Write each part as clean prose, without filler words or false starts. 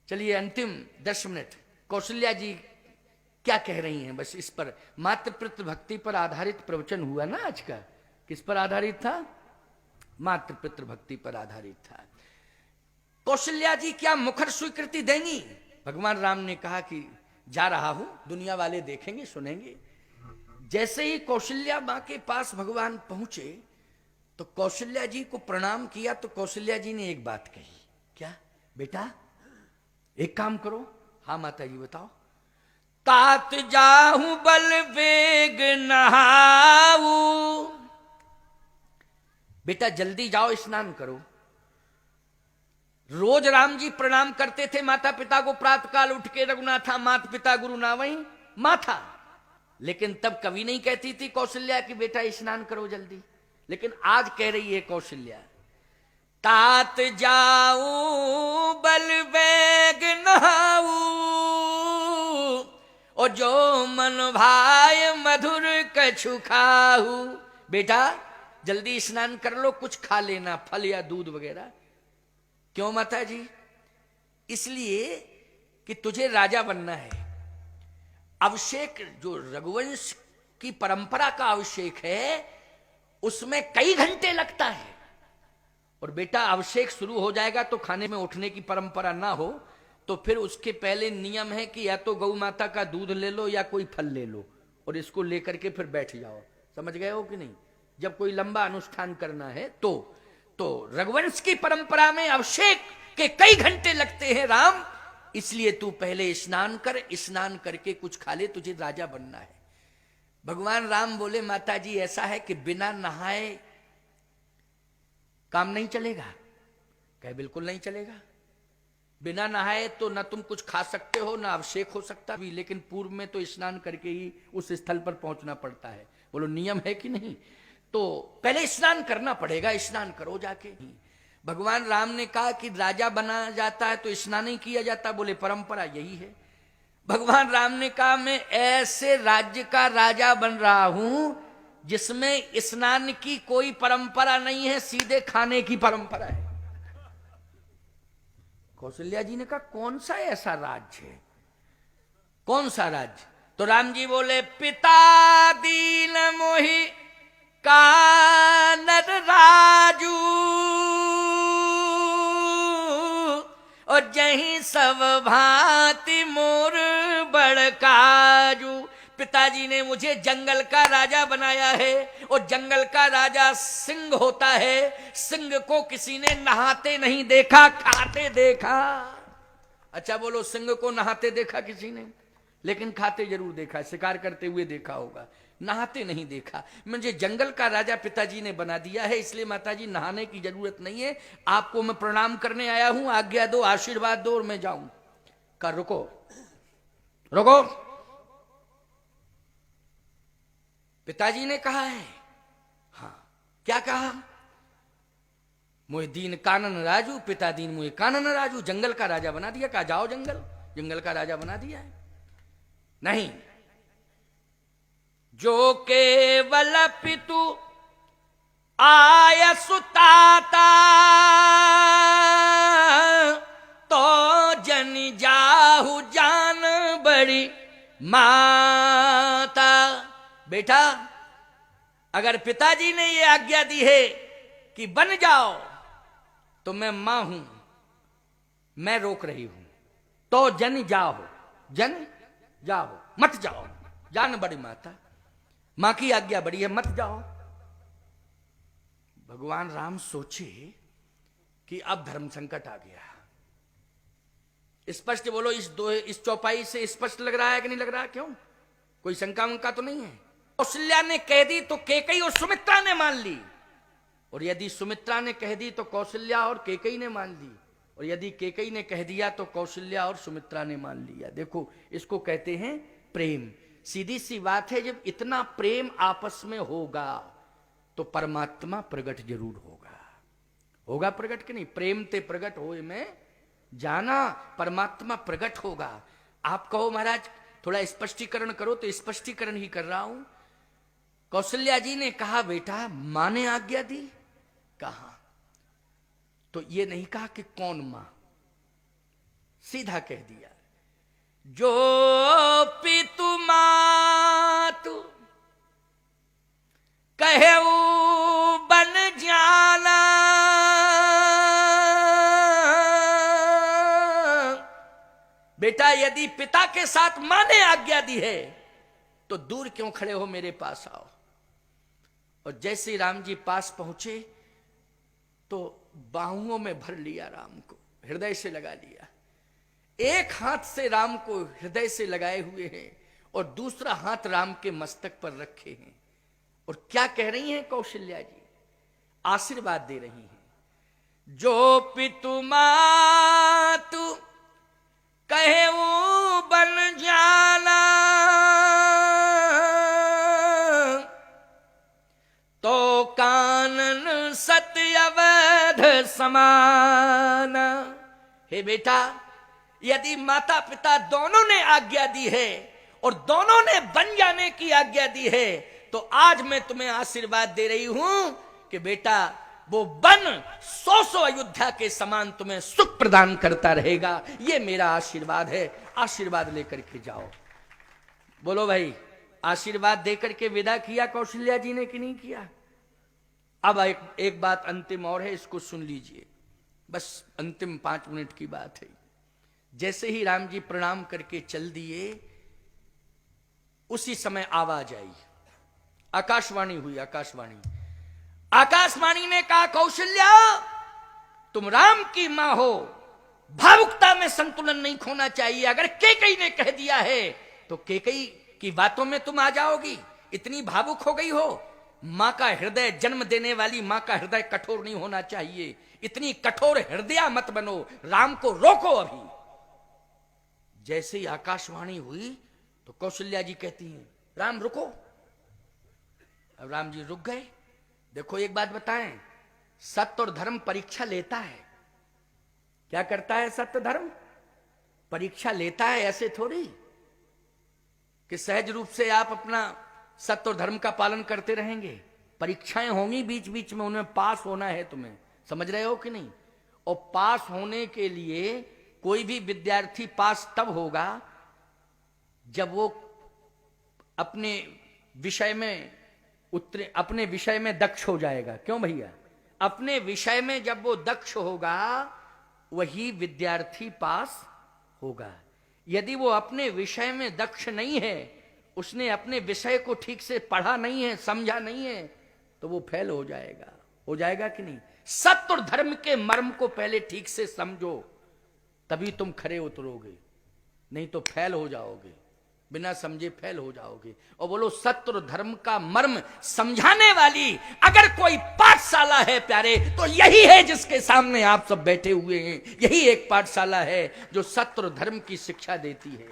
चलिए अंतिम 10 मिनट कौशल्या जी क्या कह रही हैं, बस इस पर मातृ पितृ भक्ति पर आधारित प्रवचन हुआ ना आज का। किस पर आधारित था? मातृ पितृ भक्ति पर आधारित था। कौशल्या जी क्या मुखर स्वीकृति देंगी? भगवान राम ने कहा कि जा रहा हूं, दुनिया वाले देखेंगे सुनेंगे। जैसे ही कौशल्या मां के पास भगवान पहुंचे तो कौशल्या जी को प्रणाम किया तो कौशल्या जी ने एक बात कही। क्या बेटा? एक काम करो। हाँ माता जी बताओ। तात जाहू बल वेग नहाऊ। बेटा जल्दी जाओ स्नान करो। रोज राम जी प्रणाम करते थे माता पिता को, प्रातः काल उठ के रघुनाथा माता पिता गुरु नावई माथा। लेकिन तब कभी नहीं कहती थी कौशल्या कि बेटा स्नान करो जल्दी। लेकिन आज कह रही है कौशल्या, तात जाऊं बल वेग नहाऊ और जो मन भाय मधुर कछु खाहू। बेटा जल्दी स्नान कर लो, कुछ खा लेना, फल या दूध वगैरह। क्यों माता जी? इसलिए कि तुझे राजा बनना है। अभिषेक जो रघुवंश की परंपरा का अभिषेक है उसमें कई घंटे लगता है। और बेटा अभिषेक शुरू हो जाएगा तो खाने में उठने की परंपरा ना हो तो फिर उसके पहले नियम है कि या तो गौ माता का दूध ले लो या कोई फल ले लो और इसको लेकर के फिर बैठ जाओ। समझ गए हो कि नहीं? जब कोई लंबा अनुष्ठान करना है तो रघुवंश की परंपरा में अभिषेक के कई घंटे लगते हैं राम। इसलिए तू पहले स्नान कर, स्नान करके कुछ खा ले, तुझे राजा बनना है। भगवान राम बोले माता जी ऐसा है कि बिना नहाए काम नहीं चलेगा। कहे बिल्कुल नहीं चलेगा। बिना नहाए तो ना तुम कुछ खा सकते हो ना अभिषेक हो सकता भी, लेकिन पूर्व में तो स्नान करके ही उस स्थल पर पहुंचना पड़ता है। बोलो नियम है कि नहीं? तो पहले स्नान करना पड़ेगा, स्नान करो जाके। भगवान राम ने कहा कि राजा बना जाता है तो स्नान ही किया जाता। बोले परंपरा यही है। भगवान राम ने कहा मैं ऐसे राज्य का राजा बन रहा हूं जिसमें स्नान की कोई परंपरा नहीं है, सीधे खाने की परंपरा है। कौशल्या जी ने कहा कौन सा ऐसा राज्य है? कौन सा राज्य? तो राम जी बोले पिता दीन मोहि कानर राजू और जहीं सब भांति मोर बड़काजू। पिताजी ने मुझे जंगल का राजा बनाया है और जंगल का राजा सिंह होता है। सिंह को किसी ने नहाते नहीं देखा, खाते देखा। अच्छा बोलो सिंह को नहाते देखा किसी ने? लेकिन खाते जरूर देखा, शिकार करते हुए देखा होगा, नहाते नहीं देखा। मुझे जंगल का राजा पिताजी ने बना दिया है, इसलिए माताजी नहाने की जरूरत नहीं है। आपको मैं प्रणाम करने आया हूं, आज्ञा दो, आशीर्वाद दो और मैं जाऊं। का रुको रुको, पिताजी ने कहा है। हाँ क्या कहा? मुझे दीन कानन राजू, पिता दीन मुझे कानन राजू। जंगल का राजा बना दिया। कहा जाओ जंगल, जंगल का राजा बना दिया है। नहीं, जो केवल पितु आय सुताता तो जन जाहु जान बड़ी माता। बेटा अगर पिताजी ने ये आज्ञा दी है कि बन जाओ तो मैं मां हूं, मैं रोक रही हूं। तो जन जाओ, जन जाओ, मत जाओ, जान बड़ी माता। मां की आज्ञा बड़ी है, मत जाओ। भगवान राम सोचे कि अब धर्म संकट आ गया। स्पष्ट बोलो, इस चौपाई से स्पष्ट लग रहा है कि नहीं लग रहा? क्यों? कोई शंका वंका तो नहीं है? कौशल्या ने कह दी तो कैकेयी और सुमित्रा ने मान ली, और यदि सुमित्रा ने कह दी तो कौशल्या और कैकेयी ने मान ली, और यदि कैकेयी ने कह दिया तो कौशल्या और सुमित्रा ने मान लिया। देखो इसको कहते हैं प्रेम। सीधी सी बात है, जब इतना प्रेम आपस में होगा तो परमात्मा प्रकट जरूर होगा। होगा प्रकट कि नहीं? प्रेम ते प्रकट होए में जाना, परमात्मा प्रकट होगा। आप कहो महाराज थोड़ा स्पष्टीकरण करो, तो स्पष्टीकरण ही कर रहा हूं। कौशल्या जी ने कहा बेटा मां ने आज्ञा दी। कहा तो ये नहीं कहा कि कौन मां, सीधा कह दिया, जो पितु मातु कहेऊ बन जाला, बेटा यदि पिता के साथ मां ने आज्ञा दी है तो दूर क्यों खड़े हो, मेरे पास आओ। और जैसे ही राम जी पास पहुंचे तो बाहुओं में भर लिया, राम को हृदय से लगा लिया। एक हाथ से राम को हृदय से लगाए हुए हैं और दूसरा हाथ राम के मस्तक पर रखे हैं। और क्या कह रही हैं कौशल्या जी? आशीर्वाद दे रही हैं, जो पितु मातु कहे वो बन जाला, तो कानन सत्य अवध समान। हे बेटा, यदि माता पिता दोनों ने आज्ञा दी है और दोनों ने बन जाने की आज्ञा दी है, तो आज मैं तुम्हें आशीर्वाद दे रही हूं कि बेटा वो बन 100 अयोध्या के समान तुम्हें सुख प्रदान करता रहेगा। ये मेरा आशीर्वाद है, आशीर्वाद लेकर के जाओ। बोलो भाई, आशीर्वाद देकर के विदा किया कौशल्या जी ने कि नहीं किया? अब एक बात अंतिम और है, इसको सुन लीजिए, बस अंतिम 5 मिनट की बात है। जैसे ही राम जी प्रणाम करके चल दिए, उसी समय आवाज आई, आकाशवाणी हुई। आकाशवाणी ने कहा, कौशल्या तुम राम की मां हो, भावुकता में संतुलन नहीं खोना चाहिए। अगर केकई ने कह दिया है तो केकई की बातों में तुम आ जाओगी, इतनी भावुक हो गई हो। मां का हृदय, जन्म देने वाली मां का हृदय कठोर नहीं होना चाहिए, इतनी कठोर हृदय मत बनो, राम को रोको अभी। जैसे ही आकाशवाणी हुई तो कौशल्या जी कहती हैं, राम रुको। अब राम जी रुक गए। देखो एक बात बताएं, सत्य और धर्म परीक्षा लेता है। क्या करता है सत्य धर्म? परीक्षा लेता है। ऐसे थोड़ी कि सहज रूप से आप अपना सत्य और धर्म का पालन करते रहेंगे। परीक्षाएं होंगी बीच बीच में, उनमें पास होना है तुम्हें, समझ रहे हो कि नहीं? और पास होने के लिए कोई भी विद्यार्थी पास तब होगा जब वो अपने विषय में दक्ष हो जाएगा। क्यों भैया? अपने विषय में जब वो दक्ष होगा वही विद्यार्थी पास होगा। यदि वो अपने विषय में दक्ष नहीं है, उसने अपने विषय को ठीक से पढ़ा नहीं है, समझा नहीं है, तो वो फेल हो जाएगा। हो जाएगा कि नहीं? सत्य और धर्म के मर्म को पहले ठीक से समझो, तभी तुम खरे उतरोगे, नहीं तो फेल हो जाओगे, बिना समझे फेल हो जाओगे। और बोलो, सत्य और धर्म का मर्म समझाने वाली अगर कोई पाठशाला है प्यारे, तो यही है जिसके सामने आप सब बैठे हुए हैं। यही एक पाठशाला है जो सत्य और धर्म की शिक्षा देती है।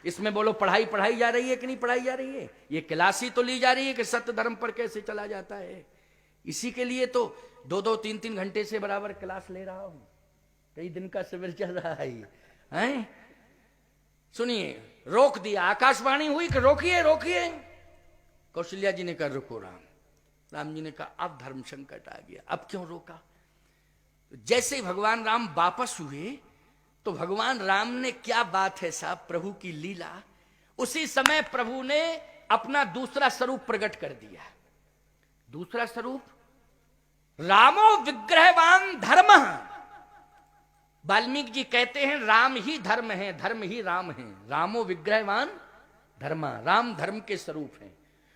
इसमें बोलो, पढ़ाई जा रही है कि नहीं पढ़ाई जा रही है? ये क्लास ही तो ली जा रही है कि सत्य धर्म पर कैसे चला जाता है। इसी के लिए तो 2-2, 3-3 घंटे से बराबर क्लास ले रहा हूं। कई दिन का शिविर चल रहा है ये, हैं? सुनिए, रोक दिया। आकाशवाणी हुई कि रोकिए। कौशल्या जी ने कहा रुको। राम जी ने कहा अब धर्म संकट आ गया, अब क्यों रोका? जैसे ही भगवान राम वापस हुए तो भगवान राम ने, क्या बात है साहब, प्रभु की लीला। उसी समय प्रभु ने अपना दूसरा स्वरूप प्रकट कर दिया। दूसरा स्वरूप, रामो विग्रहवान धर्म। वाल्मीकि जी कहते हैं राम ही धर्म है, धर्म ही राम है। रामो विग्रहवान धर्म, राम धर्म के स्वरूप है।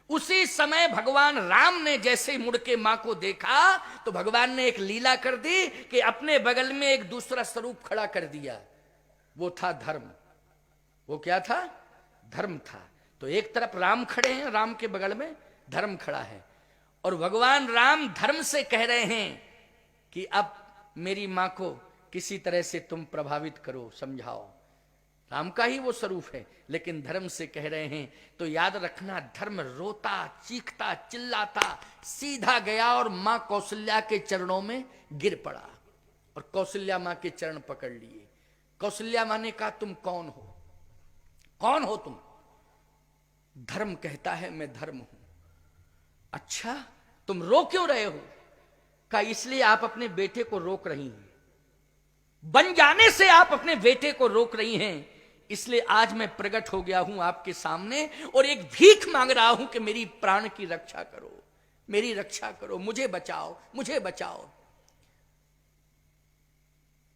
उसी समय भगवान राम ने जैसे मुड़ के मां को देखा तो भगवान ने एक लीला कर दी कि अपने बगल में एक दूसरा स्वरूप खड़ा कर दिया। वो था धर्म। वो क्या था? धर्म था। तो एक तरफ राम खड़े हैं, राम के बगल में धर्म खड़ा है, और भगवान राम धर्म से कह रहे हैं कि अब मेरी मां को किसी तरह से तुम प्रभावित करो, समझाओ। राम का ही वो स्वरूप है, लेकिन धर्म से कह रहे हैं। तो याद रखना, धर्म रोता, चीखता, चिल्लाता सीधा गया और मां कौशल्या के चरणों में गिर पड़ा और कौशल्या मां के चरण पकड़ लिए। कौशल्या मां ने कहा, तुम कौन हो? कौन हो तुम? धर्म कहता है मैं धर्म हूं। अच्छा, तुम रो क्यों रहे हो? कहा इसलिए आप अपने बेटे को रोक रही हैं। बन जाने से आप अपने बेटे को रोक रही हैं। इसलिए आज मैं प्रकट हो गया हूं आपके सामने और एक भीख मांग रहा हूं कि मेरी प्राण की रक्षा करो, मेरी रक्षा करो, मुझे बचाओ, मुझे बचाओ।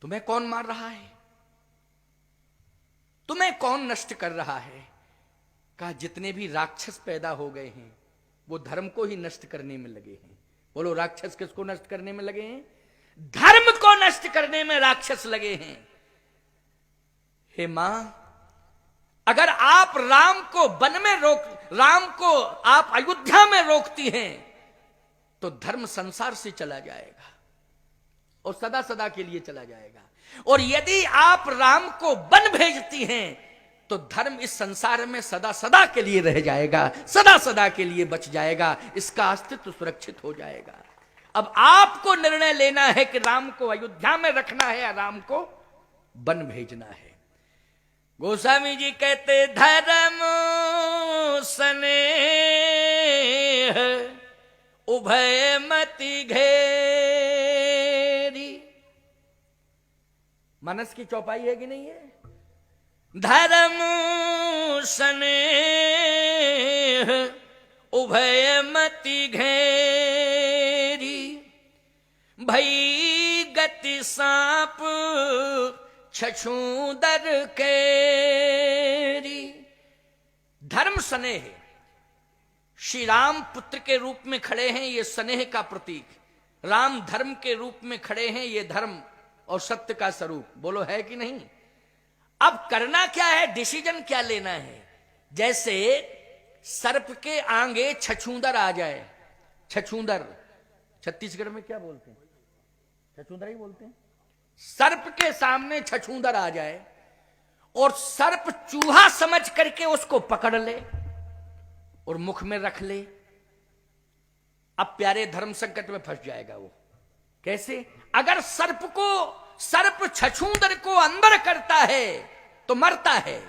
तुम्हें कौन मार रहा है? तुम्हें कौन नष्ट कर रहा है? कहा जितने भी राक्षस पैदा हो गए हैं वो धर्म को ही नष्ट करने में लगे हैं। बोलो राक्षस किसको नष्ट करने में लगे हैं? धर्म को नष्ट करने में राक्षस लगे हैं। हे मां, अगर आप राम को वन में राम को आप अयोध्या में रोकती हैं तो धर्म संसार से चला जाएगा और सदा सदा के लिए चला जाएगा। और यदि आप राम को वन भेजती हैं तो धर्म इस संसार में सदा सदा के लिए रह जाएगा, सदा सदा के लिए बच जाएगा, इसका अस्तित्व सुरक्षित हो जाएगा। अब आपको निर्णय लेना है कि राम को अयोध्या में रखना है या राम को वन भेजना है। गोस्वामी जी कहते धर्म स्नेह उभय मति घेरी। मानस की चौपाई है कि नहीं है? धर्म स्नेह उभय मति घेरी, भई गति सांप छछूंदर केरी। धर्म स्नेह, श्री राम पुत्र के रूप में खड़े हैं, ये स्नेह का प्रतीक। राम धर्म के रूप में खड़े हैं, ये धर्म और सत्य का स्वरूप। बोलो है कि नहीं? अब करना क्या है, डिसीजन क्या लेना है? जैसे सर्प के आगे छछूंदर आ जाए। छछूंदर छत्तीसगढ़ में क्या बोलते हैं? छछूंदर ही बोलते हैं। सर्प के सामने छछूंदर आ जाए और सर्प चूहा समझ करके उसको पकड़ ले और मुख में रख ले, अब प्यारे धर्म संकट में फंस जाएगा वो। कैसे? अगर सर्प छछूंदर को अंदर करता है तो मरता है,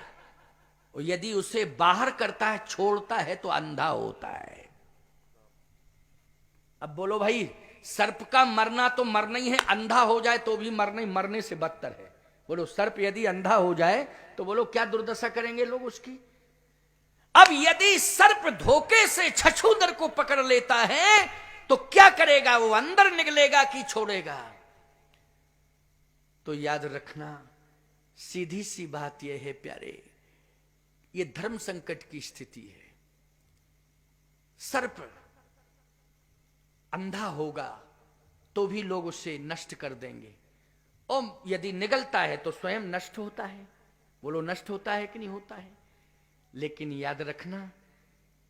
और यदि उसे बाहर करता है, छोड़ता है, तो अंधा होता है। अब बोलो भाई, सर्प का मरना तो मरना ही है, अंधा हो जाए तो भी मरना ही, मरने से बदतर है। बोलो सर्प यदि अंधा हो जाए तो बोलो क्या दुर्दशा करेंगे लोग उसकी। अब यदि सर्प धोखे से छछूंदर को पकड़ लेता है तो क्या करेगा? वो अंदर निकलेगा कि छोड़ेगा? तो याद रखना, सीधी सी बात यह है प्यारे, ये धर्म संकट की स्थिति है। सर्प अंधा होगा तो भी लोग उसे नष्ट कर देंगे, और यदि निगलता है तो स्वयं नष्ट होता है। बोलो नष्ट होता है कि नहीं होता है? लेकिन याद रखना,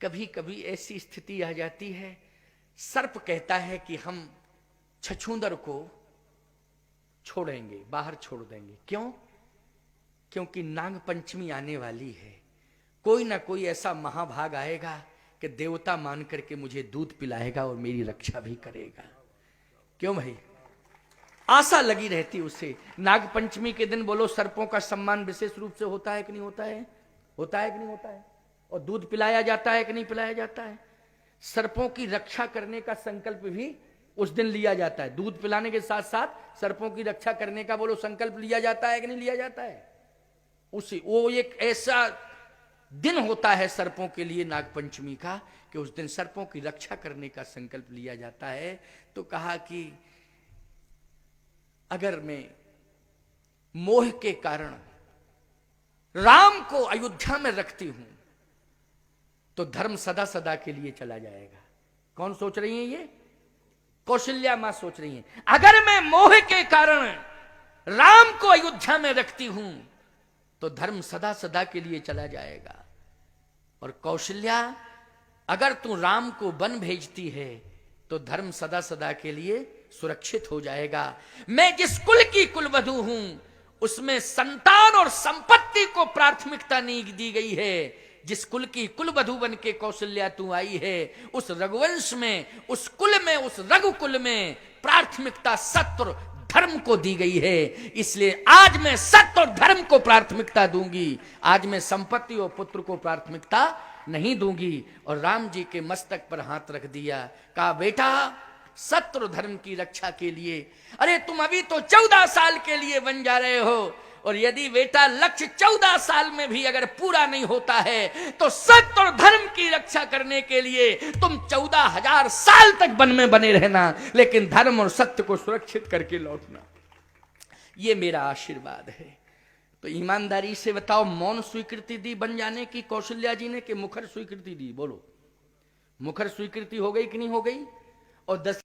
कभी कभी ऐसी स्थिति आ जाती है, सर्प कहता है कि हम छछूंदर को छोड़ेंगे, बाहर छोड़ देंगे। क्यों? क्योंकि नाग पंचमी आने वाली है, कोई ना कोई ऐसा महाभाग आएगा कि देवता मान करके मुझे दूध पिलाएगा और मेरी रक्षा भी करेगा। क्यों भाई? आशा लगी रहती उसे। नाग पंचमी के दिन बोलो सर्पों का सम्मान विशेष रूप से होता है कि नहीं होता है? होता है कि नहीं होता है? और दूध पिलाया जाता है कि नहीं पिलाया जाता है? सर्पों की रक्षा करने का संकल्प भी उस दिन लिया जाता है। दूध पिलाने के साथ साथ सर्पों की रक्षा करने का बोलो संकल्प लिया जाता है कि नहीं लिया जाता है? उसी वो एक ऐसा दिन होता है सर्पों के लिए नागपंचमी का कि उस दिन सर्पों की रक्षा करने का संकल्प लिया जाता है। तो कहा कि अगर मैं मोह के कारण राम को अयोध्या में रखती हूं तो धर्म सदा सदा के लिए चला जाएगा। कौन सोच रही है ये? कौशल्या मां सोच रही है। अगर मैं मोह के कारण राम को अयोध्या में रखती हूं तो धर्म सदा सदा के लिए चला जाएगा। और कौशल्या, अगर तू राम को वन भेजती है तो धर्म सदा सदा के लिए सुरक्षित हो जाएगा। मैं जिस कुल की कुलवधू हूं उसमें संतान और संपत्ति को प्राथमिकता नहीं दी गई है। जिस कुल की कुलवधू बन के कौशल्या तू आई है, उस रघुवंश में, उस कुल में, उस रघुकुल में प्राथमिकता सत्य और धर्म को दी गई है। इसलिए आज मैं सत्य और धर्म को प्राथमिकता दूंगी। आज मैं संपत्ति और पुत्र को प्राथमिकता नहीं दूंगी। और राम जी के मस्तक पर हाथ रख दिया, कहा बेटा सत्य धर्म की रक्षा के लिए। अरे तुम अभी तो 14 साल के लिए बन जा रहे हो, और यदि बेटा लक्ष्य 14 साल में भी अगर पूरा नहीं होता है तो सत्य और धर्म की रक्षा करने के लिए तुम 14,000 साल तक वन में बने रहना, लेकिन धर्म और सत्य को सुरक्षित करके लौटना। ये मेरा आशीर्वाद है। तो ईमानदारी से बताओ, मौन स्वीकृति दी बन जाने की कौशल्या जी ने कि मुखर स्वीकृति दी? बोलो, मुखर स्वीकृति हो गई कि नहीं हो गई? और 10